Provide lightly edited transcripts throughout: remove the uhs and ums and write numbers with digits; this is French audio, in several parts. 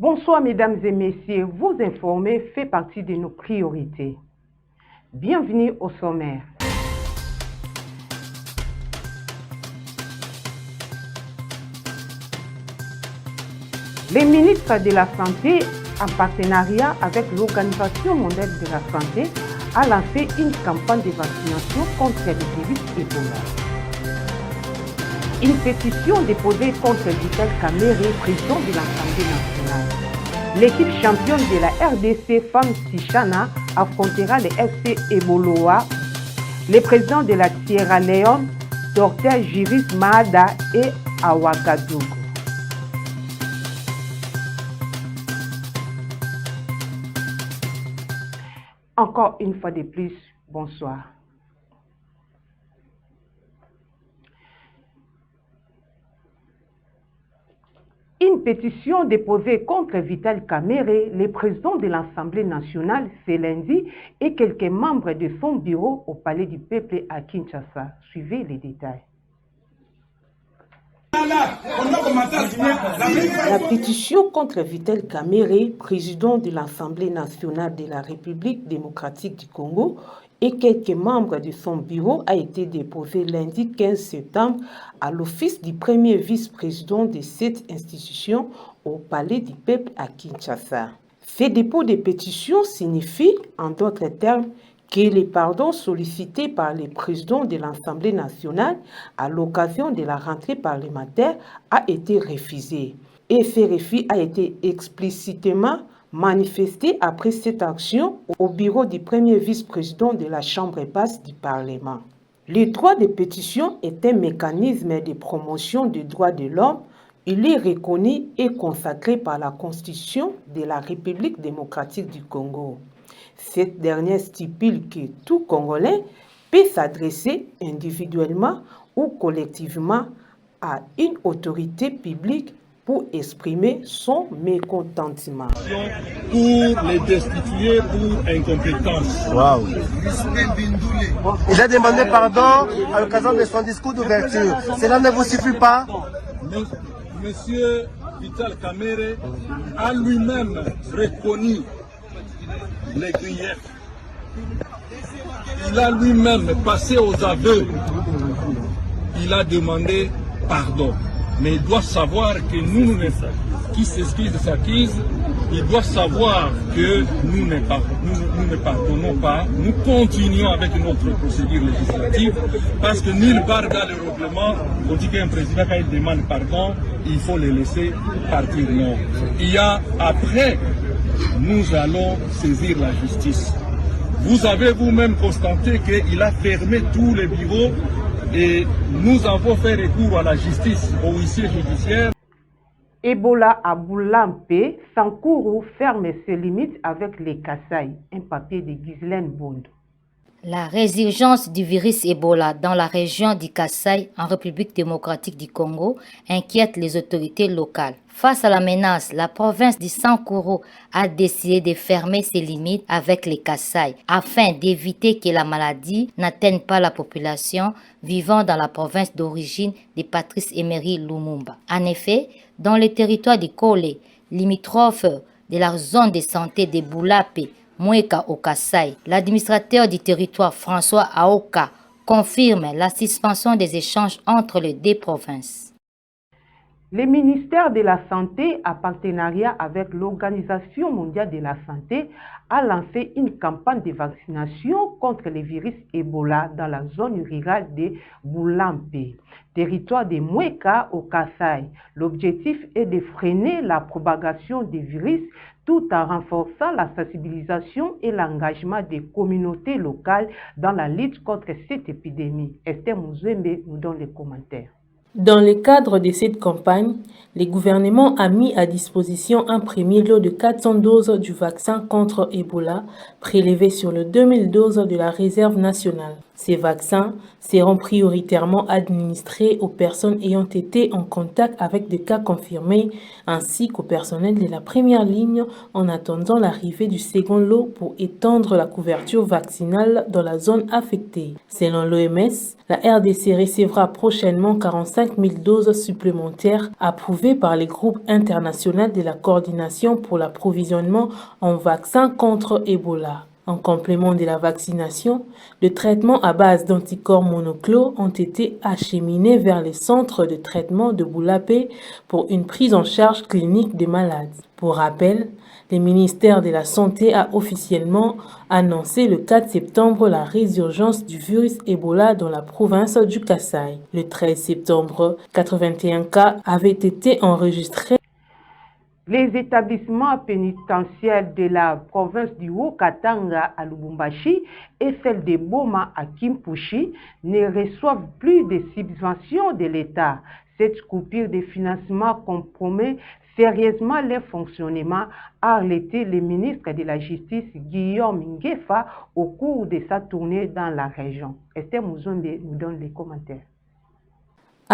Bonsoir mesdames et messieurs, vous informer fait partie de nos priorités. Bienvenue au sommaire. Les ministres de la Santé, en partenariat avec l'Organisation mondiale de la santé, a lancé une campagne de vaccination contre le virus Ebola. Une pétition déposée contre Vital Kamerhe, président de l'Assemblée nationale. L'équipe championne de la RDC Femmes Tichana affrontera les FC Eboloa. Les présidents de la Sierra Leone, Dr Jiris Mahada et Ouagadougou. Encore une fois de plus, bonsoir. Une pétition déposée contre Vital Kamerhe, le président de l'Assemblée nationale, ce lundi, et quelques membres de son bureau au Palais du Peuple à Kinshasa. Suivez les détails. La pétition contre Vital Kamerhe, président de l'Assemblée nationale de la République démocratique du Congo, et quelques membres de son bureau a été déposée lundi 15 septembre à l'office du premier vice-président de cette institution au Palais du Peuple à Kinshasa. Ce dépôt de pétition signifie, en d'autres termes, que les pardons sollicités par le président de l'Assemblée nationale à l'occasion de la rentrée parlementaire a été refusé. Et ce refus a été explicitement manifesté après cette action au bureau du premier vice-président de la Chambre basse du Parlement. Le droit de pétition est un mécanisme de promotion des droits de l'homme. Il est reconnu et consacré par la Constitution de la République démocratique du Congo. Cette dernière stipule que tout Congolais peut s'adresser individuellement ou collectivement à une autorité publique pour exprimer son mécontentement. Pour les destituer pour incompétence. Wow. Il a demandé pardon à l'occasion de son discours d'ouverture. Cela ne vous suffit pas? Monsieur Vital Kamerhe a lui-même reconnu les griefs. Il a lui-même passé aux aveux. Il a demandé pardon. Mais il doit savoir que nous qui s'excuse s'accuse, il doit savoir que nous ne pardonnons pas, nous continuons avec notre procédure législative, parce que nulle part dans le règlement, on dit qu'un président, quand il demande pardon, il faut le laisser partir. Non. Il y a après, nous allons saisir la justice. Vous avez vous-même constaté qu'il a fermé tous les bureaux et nous avons fait recours à la justice, au huissier judiciaire. Ebola à Boulampe, Sankourou ferme ses limites avec les Kasaï. Un papier de Ghislaine Bond. La résurgence du virus Ebola dans la région du Kasaï en République démocratique du Congo inquiète les autorités locales. Face à la menace, la province du Sankourou a décidé de fermer ses limites avec les Kasaï afin d'éviter que la maladie n'atteigne pas la population vivant dans la province d'origine de Patrice Emery Lumumba. En effet, dans le territoire du Kole, limitrophe de la zone de santé de Boulape, Mweka au Kasaï, l'administrateur du territoire François Aoka confirme la suspension des échanges entre les deux provinces. Le ministère de la Santé, en partenariat avec l'Organisation mondiale de la santé, a lancé une campagne de vaccination contre le virus Ebola dans la zone rurale de Boulampe, territoire de Mweka au Kasaï. L'objectif est de freiner la propagation du virus tout en renforçant la sensibilisation et l'engagement des communautés locales dans la lutte contre cette épidémie. Esther Mouzembe nous donne les commentaires. Dans le cadre de cette campagne, le gouvernement a mis à disposition un premier lot de 400 doses du vaccin contre Ebola prélevé sur le 2000 doses de la réserve nationale. Ces vaccins seront prioritairement administrés aux personnes ayant été en contact avec des cas confirmés ainsi qu'au personnel de la première ligne en attendant l'arrivée du second lot pour étendre la couverture vaccinale dans la zone affectée. Selon l'OMS, la RDC recevra prochainement 45 000 doses supplémentaires approuvées par les groupes internationaux de la coordination pour l'approvisionnement en vaccins contre Ebola. En complément de la vaccination, le traitement à base d'anticorps monoclonaux ont été acheminés vers les centres de traitement de Boulapé pour une prise en charge clinique des malades. Pour rappel, le ministère de la Santé a officiellement annoncé le 4 septembre la résurgence du virus Ebola dans la province du Kasaï. Le 13 septembre, 81 cas avaient été enregistrés. Les établissements pénitentiaires de la province du Haut-Katanga à Lubumbashi et celle de Boma à Kimpushi ne reçoivent plus de subventions de l'État. Cette coupure de financement compromet sérieusement leur fonctionnement, a alerté le ministre de la Justice Guillaume Ngefa au cours de sa tournée dans la région. Esther Mouzonde nous donne les commentaires.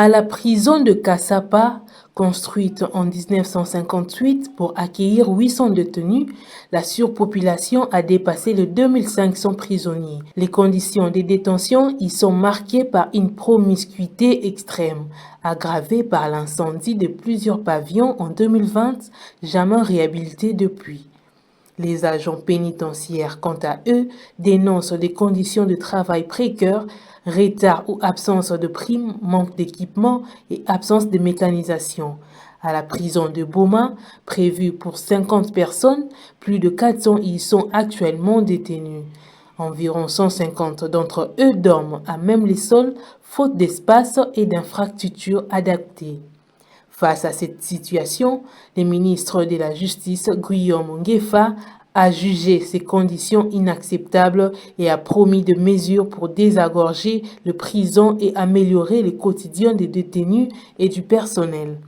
À la prison de Kassapa, construite en 1958 pour accueillir 800 détenus, la surpopulation a dépassé les 2500 prisonniers. Les conditions de détention y sont marquées par une promiscuité extrême, aggravée par l'incendie de plusieurs pavillons en 2020, jamais réhabilités depuis. Les agents pénitentiaires, quant à eux, dénoncent des conditions de travail précaires, retard ou absence de primes, manque d'équipement et absence de mécanisation. À la prison de Boma, prévue pour 50 personnes, plus de 400 y sont actuellement détenus. Environ 150 d'entre eux dorment à même les sols, faute d'espace et d'infrastructures adaptées. Face à cette situation, le ministre de la Justice, Guillaume Ngefa, a jugé ces conditions inacceptables et a promis des mesures pour désengorger les prisons et améliorer le quotidien des détenus et du personnel.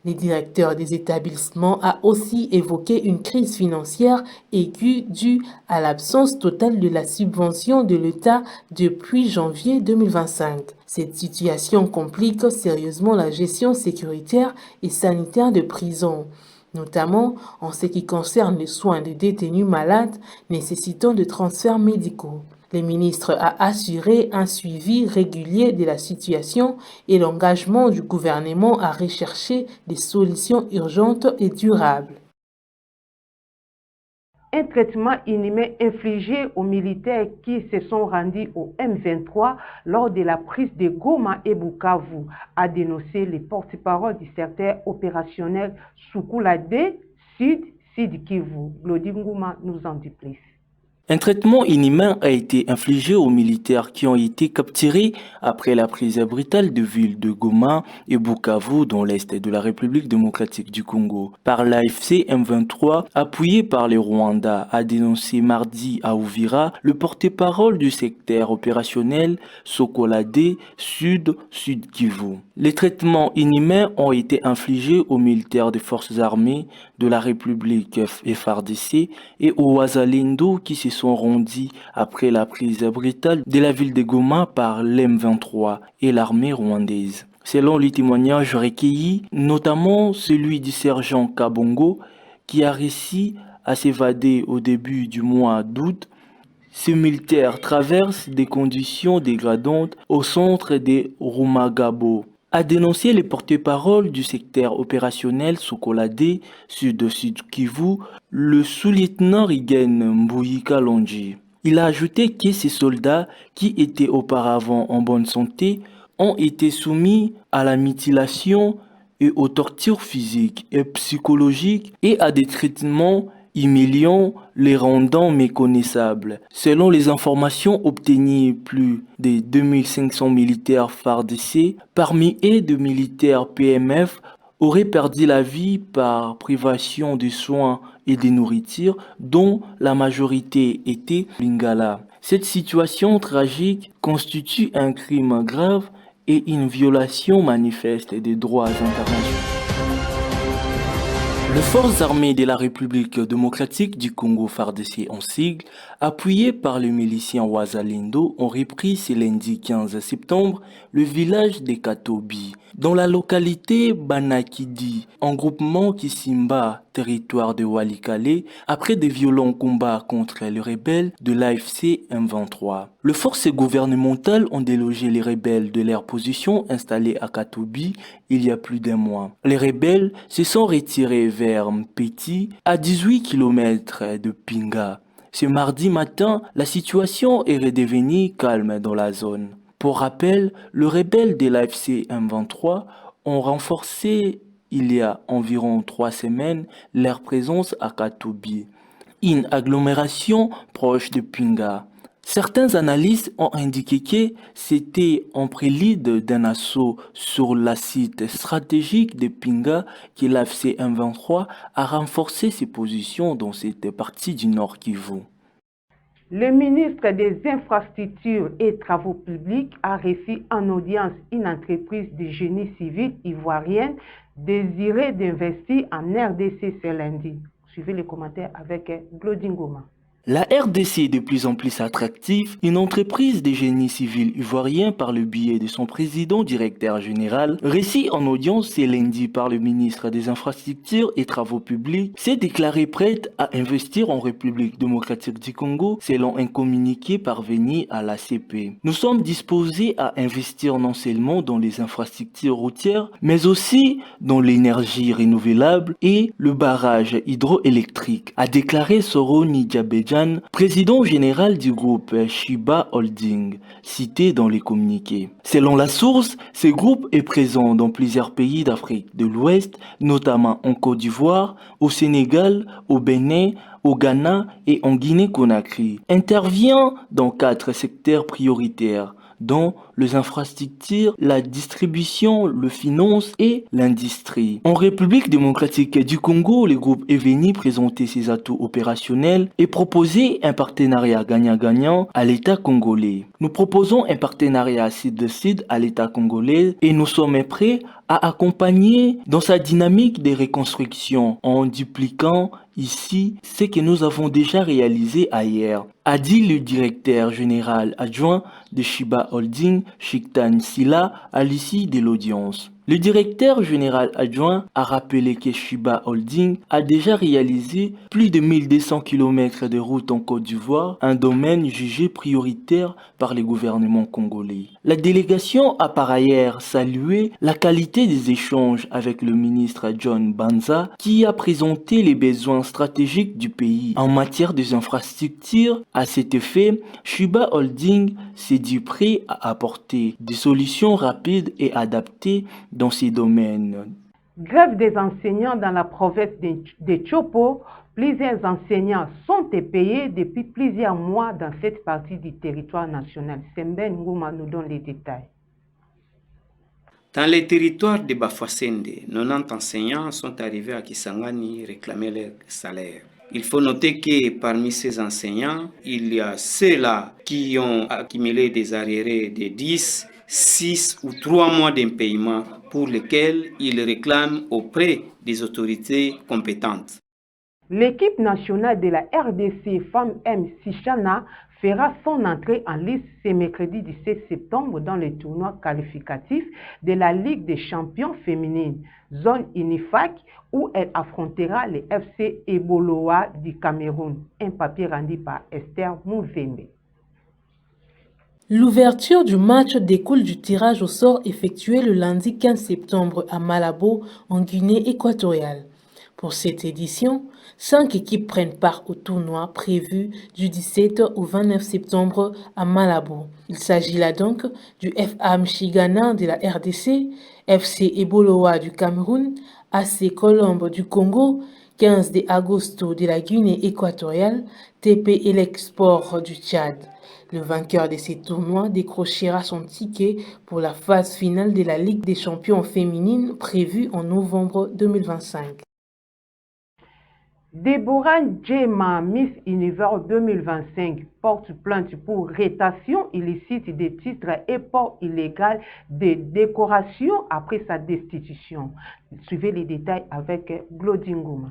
Le directeur des établissements a aussi évoqué une crise financière aiguë due à l'absence totale de la subvention de l'État depuis janvier 2025. Cette situation complique sérieusement la gestion sécuritaire et sanitaire de prisons, notamment en ce qui concerne les soins des détenus malades nécessitant de transferts médicaux. Le ministre a assuré un suivi régulier de la situation et l'engagement du gouvernement à rechercher des solutions urgentes et durables. Un traitement inhumain infligé aux militaires qui se sont rendus au M23 lors de la prise de Goma et Bukavu, a dénoncé le porte-parole du secteur opérationnel Soukula D, Sud Kivu. Glody Ngouma nous en dit plus. Un traitement inhumain a été infligé aux militaires qui ont été capturés après la prise brutale de villes de Goma et Bukavu dans l'est de la République démocratique du Congo. Par l'AFC M23, appuyé par le Rwanda, a dénoncé mardi à Uvira le porte-parole du secteur opérationnel Soukula D, Sud Kivu. Les traitements inhumains ont été infligés aux militaires des forces armées de la République FARDC et aux Wazalendo qui se sont rendus après la prise brutale de la ville de Goma par l'M23 et l'armée rwandaise. Selon les témoignages recueillis, notamment celui du sergent Kabongo qui a réussi à s'évader au début du mois d'août, ces militaires traversent des conditions dégradantes au centre de Rumagabo. A dénoncé les porte-parole du secteur opérationnel Soukula D, Sud Kivu, le sous-lieutenant Rigen Mbouyika Longi. Il a ajouté que ces soldats, qui étaient auparavant en bonne santé, ont été soumis à la mutilation et aux tortures physiques et psychologiques et à des traitements humiliant les rendant méconnaissables. Selon les informations obtenues, plus de 2500 militaires FARDC, parmi eux de militaires PMF, auraient perdu la vie par privation de soins et de nourriture, dont la majorité était Lingala. Cette situation tragique constitue un crime grave et une violation manifeste des droits internationaux. Les forces armées de la République démocratique du Congo, FARDC en sigle, appuyées par les miliciens Wazalendo, ont repris ce lundi 15 septembre le village de Katobi, dans la localité Banakidi, en groupement Kisimba, territoire de Walikale, après de violents combats contre les rebelles de l'AFC M23. Les forces gouvernementales ont délogé les rebelles de leur position installée à Katobi il y a plus d'un mois. Les rebelles se sont retirés vers Mpeti, à 18 km de Pinga. Ce mardi matin, la situation est redevenue calme dans la zone. Pour rappel, les rebelles de l'AFC M23 ont renforcé il y a environ 3 semaines leur présence à Katobi, une agglomération proche de Pinga. Certains analystes ont indiqué que c'était en prélude d'un assaut sur la site stratégique de Pinga que l'AFC M23 a renforcé ses positions dans cette partie du Nord Kivu. Le ministre des Infrastructures et Travaux publics a reçu en audience une entreprise de génie civil ivoirienne désirée d'investir en RDC ce lundi. Suivez les commentaires avec Glodingoma. La RDC est de plus en plus attractive, une entreprise de génie civil ivoirien par le biais de son président directeur général, reçu en audience ce lundi par le ministre des Infrastructures et Travaux publics, s'est déclarée prête à investir en République démocratique du Congo selon un communiqué parvenu à l'ACP. Nous sommes disposés à investir non seulement dans les infrastructures routières, mais aussi dans l'énergie renouvelable et le barrage hydroélectrique, a déclaré Soroni Diabedjan, président général du groupe Shiba Holding, cité dans les communiqués. Selon la source, ce groupe est présent dans plusieurs pays d'Afrique de l'Ouest, notamment en Côte d'Ivoire, au Sénégal, au Bénin, au Ghana et en Guinée-Conakry. Intervient dans 4 secteurs prioritaires, dont les infrastructures, la distribution, le finance et l'industrie. En République démocratique du Congo, le groupe est venu présenter ses atouts opérationnels et proposer un partenariat gagnant-gagnant à l'État congolais. Nous proposons un partenariat sud-sud à l'État congolais et nous sommes prêts à accompagner dans sa dynamique de reconstruction en dupliquant ici ce que nous avons déjà réalisé ailleurs, a dit le directeur général adjoint de Shiba Holding, Shiktan Sila, à l'issue de l'audience. Le directeur général adjoint a rappelé que Shiba Holding a déjà réalisé plus de 1200 km de route en Côte d'Ivoire, un domaine jugé prioritaire par le gouvernement congolais. La délégation a par ailleurs salué la qualité des échanges avec le ministre John Banza, qui a présenté les besoins stratégiques du pays en matière des infrastructures. À cet effet, Shiba Holding s'est dit prêt à apporter des solutions rapides et adaptées dans ces domaines. Grève des enseignants dans la province de Chopo. Plusieurs enseignants sont payés depuis plusieurs mois dans cette partie du territoire national. Semben Ngouma nous donne les détails. Dans les territoires de Bafouassende, 90 enseignants sont arrivés à Kisangani réclamer leur salaire. Il faut noter que parmi ces enseignants, il y a ceux-là qui ont accumulé des arriérés de 10, 6 ou 3 mois d'impayement pour lesquels ils réclament auprès des autorités compétentes. L'équipe nationale de la RDC Femmes M Sichana fera son entrée en lice ce mercredi 17 septembre dans le tournoi qualificatif de la Ligue des champions féminines, zone UNIFAC, où elle affrontera le FC Eboloa du Cameroun. Un papier rendu par Esther Mouzembe. L'ouverture du match découle du tirage au sort effectué le lundi 15 septembre à Malabo, en Guinée équatoriale. Pour cette édition, 5 équipes prennent part au tournoi prévu du 17 au 29 septembre à Malabo. Il s'agit là donc du FA Mchigana de la RDC, FC Eboloa du Cameroun, AC Colombe du Congo, 15 de Agosto de la Guinée équatoriale, TP Elexport du Tchad. Le vainqueur de ces tournois décrochera son ticket pour la phase finale de la Ligue des champions féminines prévue en novembre 2025. Déborah Djema, Miss Univers 2025, porte plainte pour rétention illicite des titres et port illégal de décoration après sa destitution. Suivez les détails avec Glodinguma.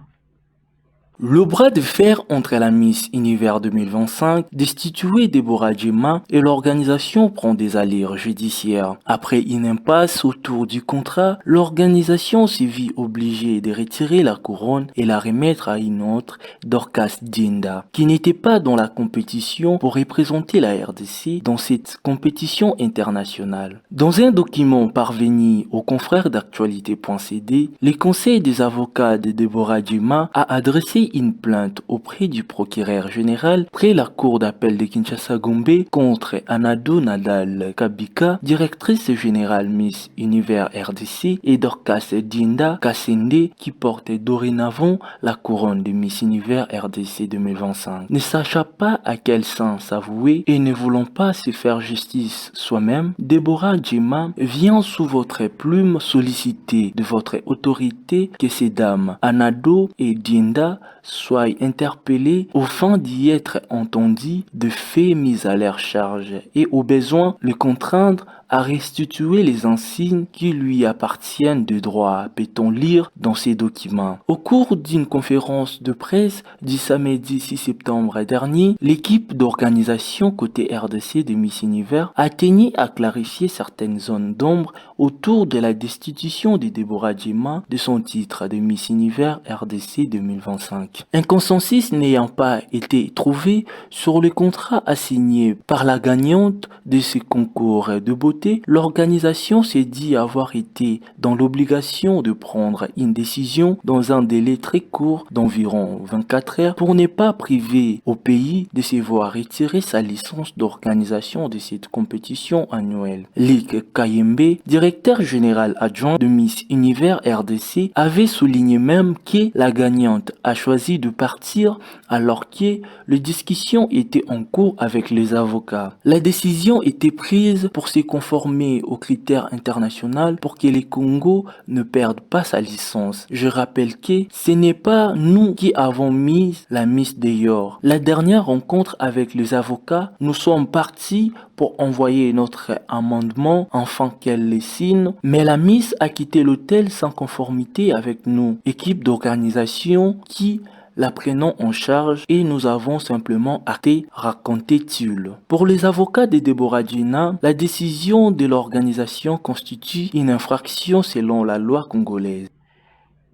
Le bras de fer entre la Miss Univers 2025, destituée Déborah Djema, et l'organisation prend des allures judiciaires. Après une impasse autour du contrat, l'organisation s'est vue obligée de retirer la couronne et la remettre à une autre, Dorcas Dienda, qui n'était pas dans la compétition pour représenter la RDC dans cette compétition internationale. Dans un document parvenu aux confrères d'actualité.cd, le conseil des avocats de Déborah Djema a adressé une plainte auprès du procureur général près la cour d'appel de Kinshasa-Gombe contre Anado Nadal Kabika, directrice générale Miss Univers RDC, et Dorcas Dienda Kassende, qui porte dorénavant la couronne de Miss Univers RDC 2025. Ne sachant pas à quel sens avouer et ne voulant pas se faire justice soi-même, Déborah Djema vient sous votre plume solliciter de votre autorité que ces dames, Anado et Dienda, soient interpellés au fin d'y être entendus de faits mis à leur charge et au besoin le contraindre à restituer les insignes qui lui appartiennent de droit, peut-on lire dans ces documents. Au cours d'une conférence de presse du samedi 6 septembre dernier, l'équipe d'organisation côté RDC de Miss Univers a tenu à clarifier certaines zones d'ombre autour de la destitution de Déborah Djema de son titre de Miss Univers RDC 2025. Un consensus n'ayant pas été trouvé sur le contrat assigné par la gagnante de ce concours de beauté, l'organisation s'est dit avoir été dans l'obligation de prendre une décision dans un délai très court d'environ 24 heures pour ne pas priver au pays de se voir retirer sa licence d'organisation de cette compétition annuelle. Lik Kayembe, directeur général adjoint de Miss Univers RDC, avait souligné même que la gagnante a choisi de partir alors que les discussions étaient en cours avec les avocats. La décision était prise pour se conformer aux critères internationaux pour que les Congo ne perdent pas sa licence. Je rappelle que ce n'est pas nous qui avons mis la Miss dehors. La dernière rencontre avec les avocats, nous sommes partis pour envoyer notre amendement afin qu'elle les signe, mais la Miss a quitté l'hôtel sans conformité avec nous, équipe d'organisation qui la prenons en charge et nous avons simplement acté, racontait-il. Pour les avocats de Déborah Djema, la décision de l'organisation constitue une infraction selon la loi congolaise.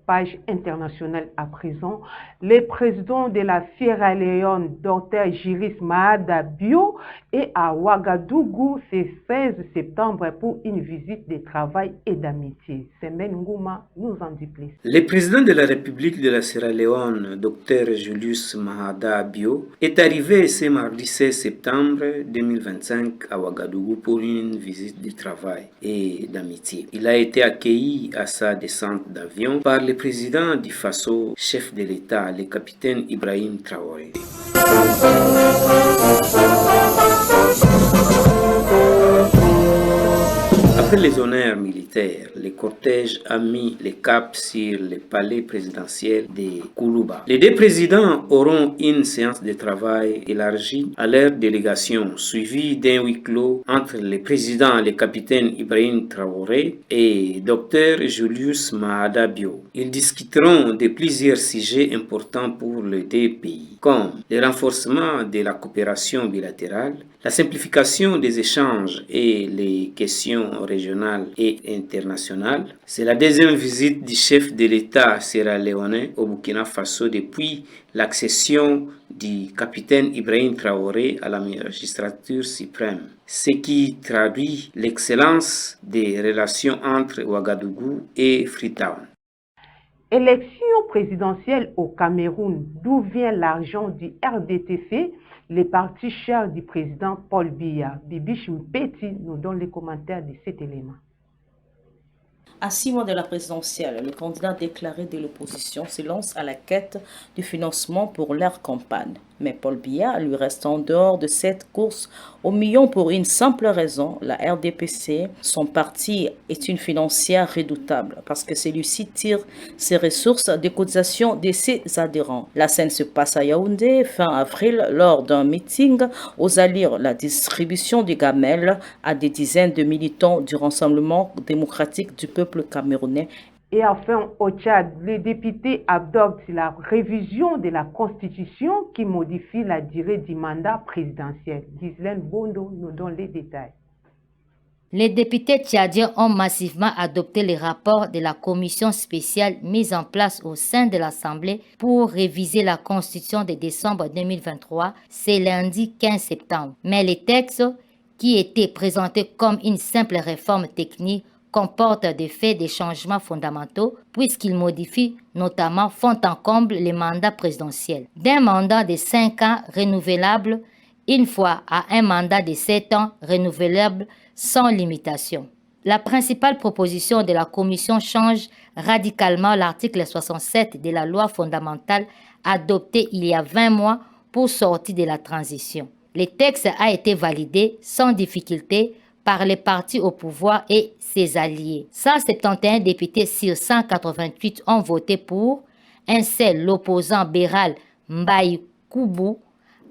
Page internationale à présent, le président de la Sierra Leone, Dr Giris Maada Bio, est à Ouagadougou ce 16 septembre pour une visite de travail et d'amitié. Semen Ngouma nous en dit plus. Le président de la République de la Sierra Leone, Dr Julius Maada Bio, est arrivé ce mardi 16 septembre 2025 à Ouagadougou pour une visite de travail et d'amitié. Il a été accueilli à sa descente d'avion par le président du Faso, chef de l'État, le capitaine Ibrahim Traoré. Après les honneurs militaires, le cortège a mis le cap sur le palais présidentiel de Koulouba. Les deux présidents auront une séance de travail élargie à leur délégation, suivie d'un huis clos entre le président, le capitaine Ibrahim Traoré, et Dr Julius Maada Bio. Ils discuteront de plusieurs sujets importants pour les deux pays, comme le renforcement de la coopération bilatérale, la simplification des échanges et les questions régionales et internationales. C'est la deuxième visite du chef de l'État sierra-léonais au Burkina Faso depuis l'accession du capitaine Ibrahim Traoré à la magistrature suprême, ce qui traduit l'excellence des relations entre Ouagadougou et Freetown. Élection présidentielle au Cameroun, d'où vient l'argent du RDTC, les partis chers du président Paul Biya. Bibi Chimpeti nous donne les commentaires de cet élément. À 6 mois de la présidentielle, les candidats déclarés de l'opposition se lancent à la quête du financement pour leur campagne. Mais Paul Biya lui reste en dehors de cette course au million pour une simple raison. La RDPC, son parti, est une financière redoutable parce que celui-ci tire ses ressources des cotisations de ses adhérents. La scène se passe à Yaoundé fin avril lors d'un meeting aux Alires, la distribution du gamelle à des dizaines de militants du Rassemblement démocratique du peuple camerounais. Et enfin, au Tchad, les députés adoptent la révision de la Constitution qui modifie la durée du mandat présidentiel. Ghislaine Bondo nous donne les détails. Les députés tchadiens ont massivement adopté les rapports de la commission spéciale mise en place au sein de l'Assemblée pour réviser la Constitution de décembre 2023, c'est lundi 15 septembre. Mais les textes, qui étaient présentés comme une simple réforme technique, comporte des faits des changements fondamentaux puisqu'il modifie notamment fond en comble les mandats présidentiels. D'un mandat de 5 ans renouvelable une fois à un mandat de 7 ans renouvelable sans limitation. La principale proposition de la Commission change radicalement l'article 67 de la loi fondamentale adoptée il y a 20 mois pour sortir de la transition. Le texte a été validé sans difficulté par les partis au pouvoir et ses alliés. 171 députés sur 188 ont voté pour. Un seul, l'opposant Béral Mbaye Koubou,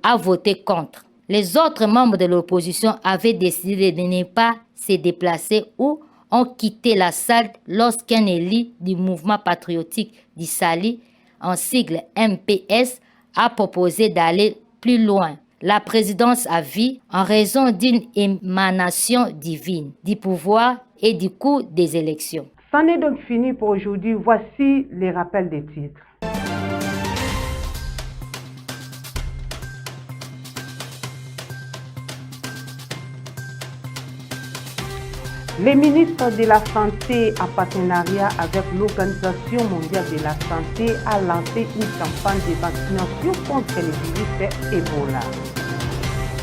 a voté contre. Les autres membres de l'opposition avaient décidé de ne pas se déplacer ou ont quitté la salle lorsqu'un élu du mouvement patriotique du Sali, en sigle MPS, a proposé d'aller plus loin. La présidence à vie en raison d'une émanation divine, du pouvoir et du coût des élections. C'en est donc fini pour aujourd'hui. Voici les rappels des titres. Les ministres de la Santé, en partenariat avec l'Organisation mondiale de la santé, a lancé une campagne de vaccination contre le virus Ebola.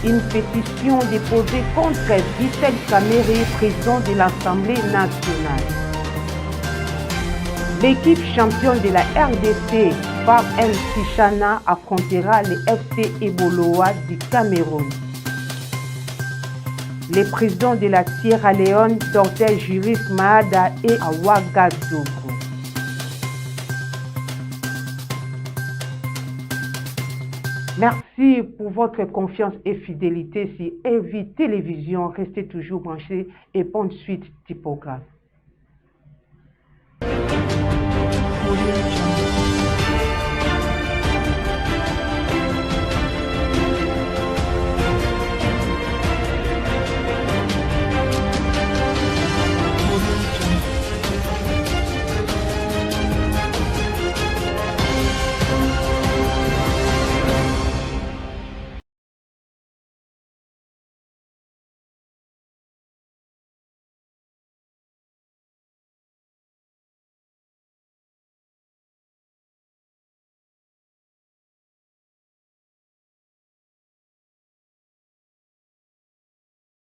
Une pétition déposée contre Vitel Kamerhe, président de l'Assemblée nationale. L'équipe championne de la RDC, Far El Tichana, affrontera les FC Eboloa du Cameroun. Les présidents de la Sierra Leone, Dr Juris Maada et Ouagadougou. Merci pour votre confiance et fidélité sur EVI Télévision. Restez toujours branchés et bonne suite du programme.